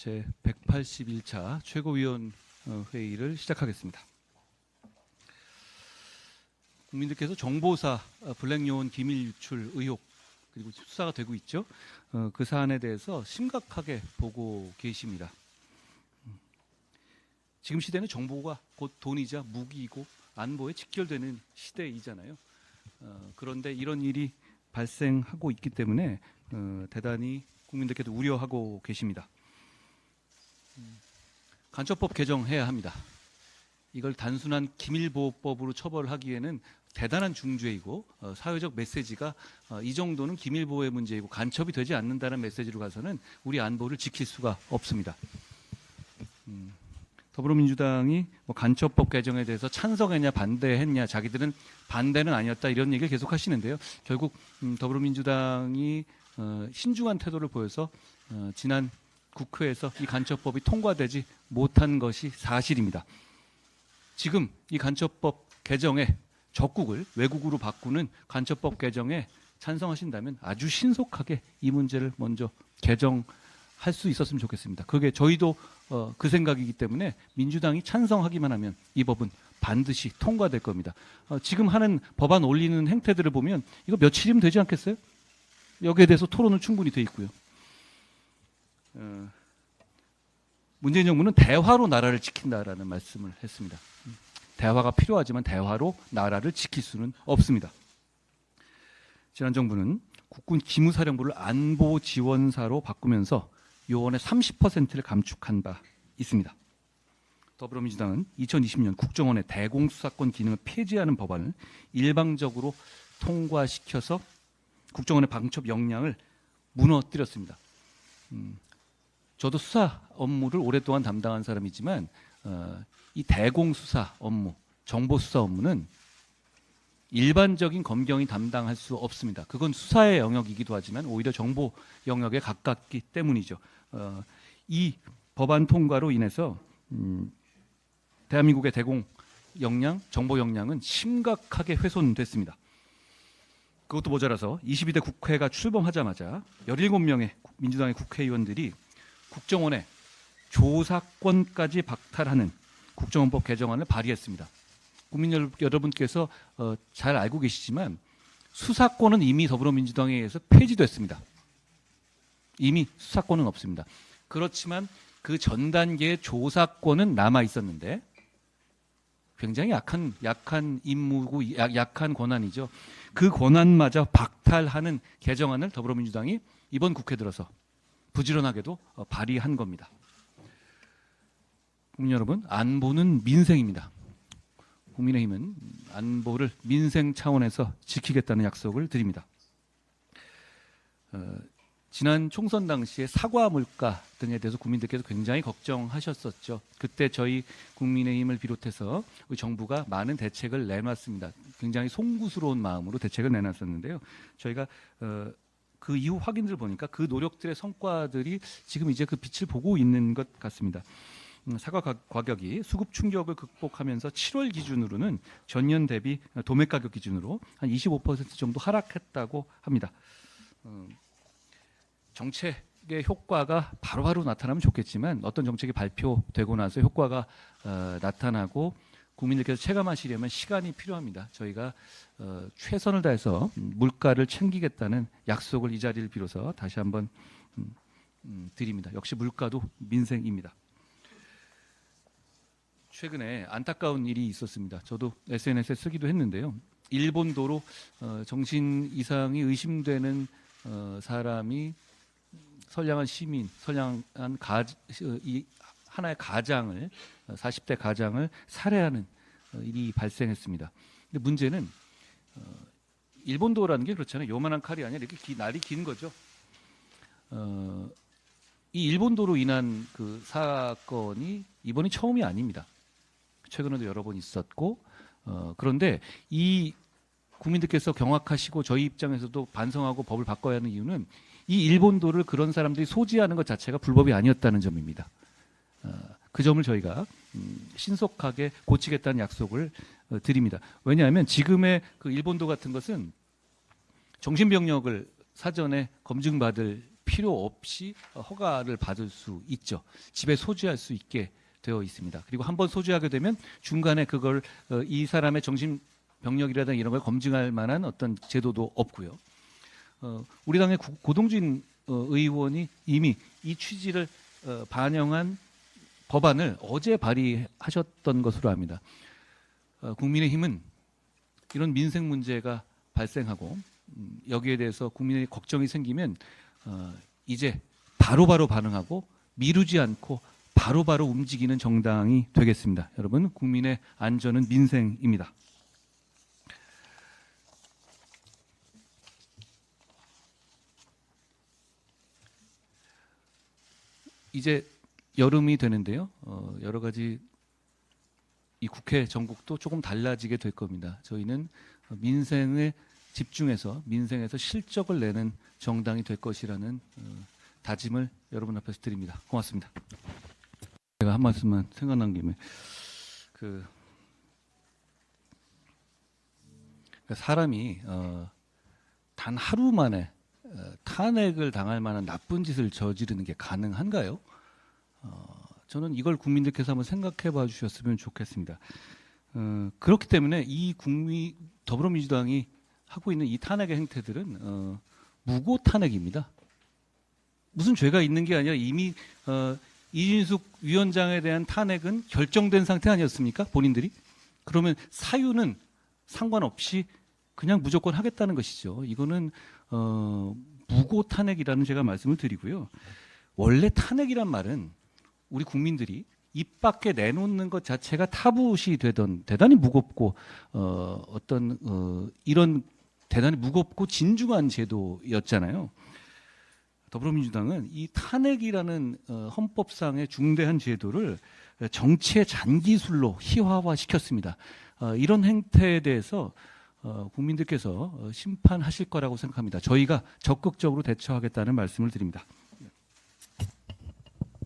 제 181차 최고위원 회의를 시작하겠습니다. 국민들께서 정보사 블랙요원 기밀 유출 의혹 그리고 수사가 되고 있죠. 그 사안에 대해서 심각하게 보고 계십니다. 지금 시대는 정보가 곧 돈이자 무기이고 안보에 직결되는 시대이잖아요. 그런데 이런 일이 발생하고 있기 때문에 대단히 국민들께도 우려하고 계십니다. 간첩법 개정해야 합니다. 이걸 단순한 기밀보호법으로 처벌하기에는 대단한 중죄이고 사회적 메시지가 이 정도는 기밀보호의 문제이고 간첩이 되지 않는다는 메시지로 가서는 우리 안보를 지킬 수가 없습니다. 더불어민주당이 간첩법 개정에 대해서 찬성했냐 반대했냐, 자기들은 반대는 아니었다 이런 얘기를 계속 하시는데요. 결국 더불어민주당이 신중한 태도를 보여서 지난 국회에서 이 간첩법이 통과되지 못한 것이 사실입니다. 지금 이 간첩법 개정에 적국을 외국으로 바꾸는 간첩법 개정에 찬성하신다면 아주 신속하게 이 문제를 먼저 개정할 수 있었으면 좋겠습니다. 그게 저희도 그 생각이기 때문에 민주당이 찬성하기만 하면 이 법은 반드시 통과될 겁니다. 지금 하는 법안 올리는 행태들을 보면 이거 며칠이면 되지 않겠어요? 여기에 대해서 토론은 충분히 돼 있고요. 문재인 정부는 대화로 나라를 지킨다라는 말씀을 했습니다. 대화가 필요하지만 대화로 나라를 지킬 수는 없습니다. 지난 정부는 국군 기무사령부를 안보지원사로 바꾸면서 요원의 30%를 감축한 바 있습니다. 더불어민주당은 2020년 국정원의 대공수사권 기능을 폐지하는 법안을 일방적으로 통과시켜서 국정원의 방첩 역량을 무너뜨렸습니다. 저도 수사 업무를 오랫동안 담당한 사람이지만 이 대공수사 업무, 정보수사 업무는 일반적인 검경이 담당할 수 없습니다. 그건 수사의 영역이기도 하지만 오히려 정보 영역에 가깝기 때문이죠. 이 법안 통과로 인해서 대한민국의 대공 역량, 정보 역량은 심각하게 훼손됐습니다. 그것도 모자라서 22대 국회가 출범하자마자 17명의 민주당의 국회의원들이 국정원의 조사권까지 박탈하는 국정원법 개정안을 발의했습니다. 국민 여러분께서 잘 알고 계시지만 수사권은 이미 더불어민주당에 의해서 폐지됐습니다. 이미 수사권은 없습니다. 그렇지만 그 전 단계의 조사권은 남아 있었는데 굉장히 약한 임무고 약한 권한이죠. 그 권한마저 박탈하는 개정안을 더불어민주당이 이번 국회 들어서 부지런하게도 발의한 겁니다. 국민 여러분, 안보는 민생입니다. 국민의힘은 안보를 민생 차원에서 지키겠다는 약속을 드립니다. 지난 총선 당시에 사과 물가 등에 대해서 국민들께서 굉장히 걱정하셨었죠. 그때 저희 국민의힘을 비롯해서 우리 정부가 많은 대책을 내놨습니다. 굉장히 송구스러운 마음으로 대책을 내놨었는데요. 저희가 그 이후 확인들을 보니까 그 노력들의 성과들이 지금 이제 그 빛을 보고 있는 것 같습니다. 사과 가격이 수급 충격을 극복하면서 7월 기준으로는 전년 대비 도매 가격 기준으로 한 25% 정도 하락했다고 합니다. 정책의 효과가 바로바로 나타나면 좋겠지만 어떤 정책이 발표되고 나서 효과가 나타나고 국민들께서 체감하시려면 시간이 필요합니다. 저희가 최선을 다해서 물가를 챙기겠다는 약속을 이 자리를 빌어서 다시 한번 드립니다. 역시 물가도 민생입니다. 최근에 안타까운 일이 있었습니다. 저도 SNS에 쓰기도 했는데요. 일본도로 정신 이상이 의심되는 사람이 선량한 시민, 선량한 하나의 가장을 40대 가장을 살해하는 일이 발생했습니다. 근데 문제는 일본도라는 게 그렇잖아요. 요만한 칼이 아니라 이렇게 날이 긴 거죠. 이 일본도로 인한 그 사건이 이번이 처음이 아닙니다. 최근에도 여러 번 있었고 그런데 이 국민들께서 경악하시고 저희 입장에서도 반성하고 법을 바꿔야 하는 이유는 이 일본도를 그런 사람들이 소지하는 것 자체가 불법이 아니었다는 점입니다. 그 점을 저희가 신속하게 고치겠다는 약속을 드립니다. 왜냐하면 지금의 그 일본도 같은 것은 정신병력을 사전에 검증받을 필요 없이 허가를 받을 수 있죠. 집에 소지할 수 있게 되어 있습니다. 그리고 한번 소지하게 되면 중간에 그걸 이 사람의 정신 병력이라든가 이런 걸 검증할 만한 어떤 제도도 없고요. 우리 당의 고동진 의원이 이미 이 취지를 반영한 법안을 어제 발의하셨던 것으로 압니다. 국민의힘은 이런 민생 문제가 발생하고 여기에 대해서 국민의 걱정이 생기면 이제 바로바로 반응하고 미루지 않고 바로바로 움직이는 정당이 되겠습니다. 여러분, 국민의 안전은 민생입니다. 이제 여름이 되는데요. 여러 가지 이 국회 정국도 조금 달라지게 될 겁니다. 저희는 민생에 집중해서 민생에서 실적을 내는 정당이 될 것이라는 다짐을 여러분 앞에서 드립니다. 고맙습니다. 제가 한 말씀만 생각난 김에 사람이 단 하루 만에 탄핵을 당할 만한 나쁜 짓을 저지르는 게 가능한가요? 저는 이걸 국민들께서 한번 생각해 봐 주셨으면 좋겠습니다. 그렇기 때문에 이 더불어민주당이 하고 있는 이 탄핵의 행태들은 무고 탄핵입니다. 무슨 죄가 있는 게 아니라 이미 이진숙 위원장에 대한 탄핵은 결정된 상태 아니었습니까? 본인들이? 그러면 사유는 상관없이 그냥 무조건 하겠다는 것이죠. 이거는 무고 탄핵이라는 제가 말씀을 드리고요. 원래 탄핵이란 말은 우리 국민들이 입 밖에 내놓는 것 자체가 타부시 되던 대단히 무겁고 이런 대단히 무겁고 진중한 제도였잖아요. 더불어민주당은 이 탄핵이라는 헌법상의 중대한 제도를 정치의 잔기술로 희화화시켰습니다. 이런 행태에 대해서 국민들께서 심판하실 거라고 생각합니다. 저희가 적극적으로 대처하겠다는 말씀을 드립니다.